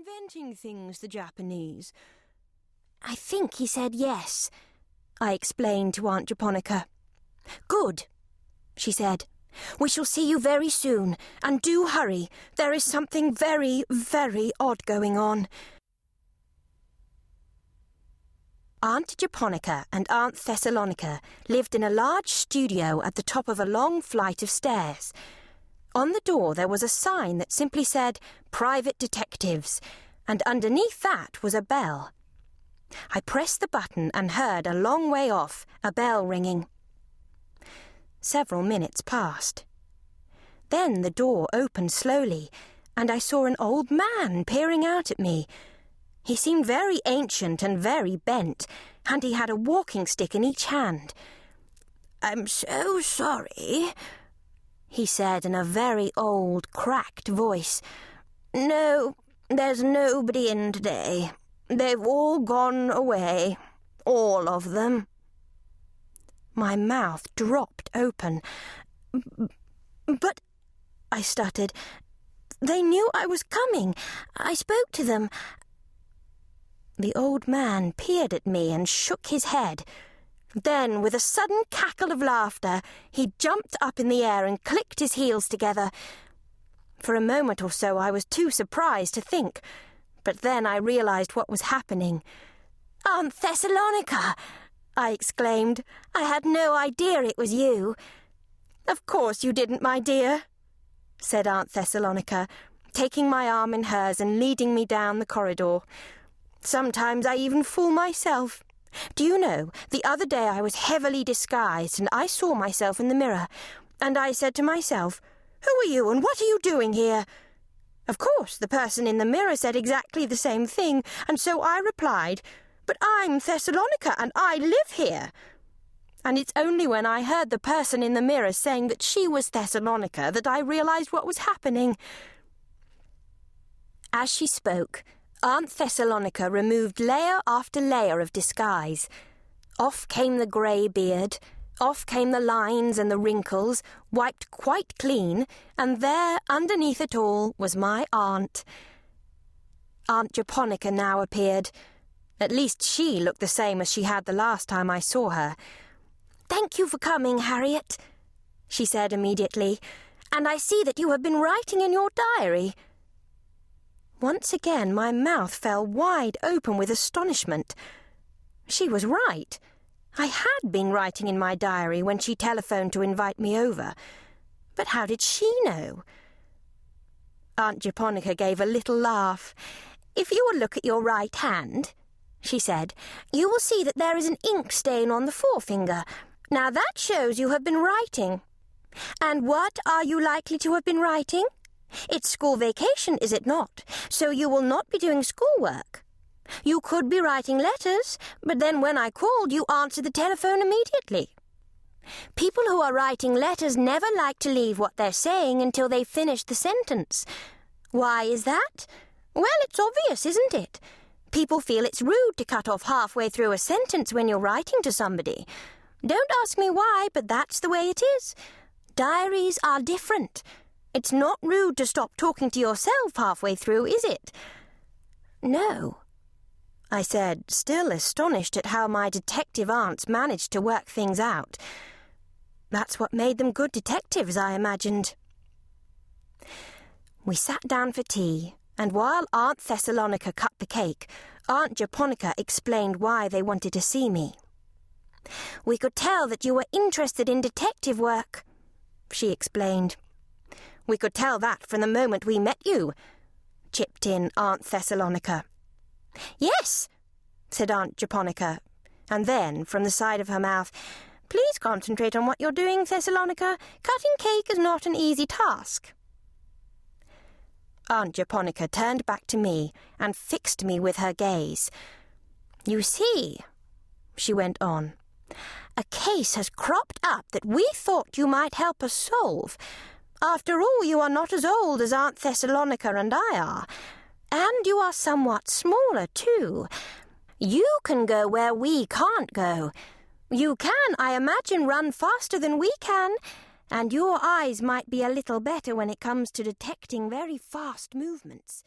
inventing things, the Japanese?" "I think he said yes," I explained to Aunt Japonica. "Good," she said. "We shall see you very soon, and do hurry. There is something very, very odd going on." Aunt Japonica and Aunt Thessalonica lived in a large studio at the top of a long flight of stairs. On the door there was a sign that simply said, "Private Detectives," and underneath that was a bell. I pressed the button and heard a long way off a bell ringing. Several minutes passed. Then the door opened slowly, and I saw an old man peering out at me. He seemed very ancient and very bent, and he had a walking stick in each hand. "I'm so sorry," he said in a very old, cracked voice. "No, there's nobody in today. They've all gone away, all of them." My mouth dropped open. "But," I stuttered, "they knew I was coming. I spoke to them." The old man peered at me and shook his head. Then, with a sudden cackle of laughter, he jumped up in the air and clicked his heels together. For a moment or so I was too surprised to think, but then I realized what was happening. "Aunt Thessalonica!" I exclaimed. "I had no idea it was you." "Of course you didn't, my dear," said Aunt Thessalonica, taking my arm in hers and leading me down the corridor. "Sometimes I even fool myself. Do you know, the other day I was heavily disguised and I saw myself in the mirror, and I said to myself, 'Who are you and what are you doing here?' Of course, the person in the mirror said exactly the same thing, and so I replied, 'But I'm Thessalonica and I live here.' And it's only when I heard the person in the mirror saying that she was Thessalonica that I realized what was happening." As she spoke, Aunt Thessalonica removed layer after layer of disguise. Off came the grey beard, off came the lines and the wrinkles, wiped quite clean, and there, underneath it all, was my aunt. Aunt Japonica now appeared. At least she looked the same as she had the last time I saw her. "Thank you for coming, Harriet," she said immediately, "and I see that you have been writing in your diary." Once again my mouth fell wide open with astonishment. She was right. I had been writing in my diary when she telephoned to invite me over. But how did she know? Aunt Japonica gave a little laugh. "If you will look at your right hand," she said, "you will see that there is an ink stain on the forefinger. Now that shows you have been writing. And what are you likely to have been writing? It's school vacation, is it not? So you will not be doing schoolwork. You could be writing letters, but then when I called, you answered the telephone immediately. People who are writing letters never like to leave what they're saying until they've finished the sentence. Why is that? Well, it's obvious, isn't it? People feel it's rude to cut off halfway through a sentence when you're writing to somebody. Don't ask me why, but that's the way it is. Diaries are different. It's not rude to stop talking to yourself halfway through, is it?" "No," I said, still astonished at how my detective aunts managed to work things out. That's what made them good detectives, I imagined. We sat down for tea, and while Aunt Thessalonica cut the cake, Aunt Japonica explained why they wanted to see me. "We could tell that you were interested in detective work," she explained. "We could tell that from the moment we met you," chipped in Aunt Thessalonica. "Yes," said Aunt Japonica, and then, from the side of her mouth, "Please concentrate on what you're doing, Thessalonica. Cutting cake is not an easy task." Aunt Japonica turned back to me and fixed me with her gaze. "You see," she went on, "a case has cropped up that we thought you might help us solve. After all, you are not as old as Aunt Thessalonica and I are, and you are somewhat smaller, too. You can go where we can't go. You can, I imagine, run faster than we can, and your eyes might be a little better when it comes to detecting very fast movements."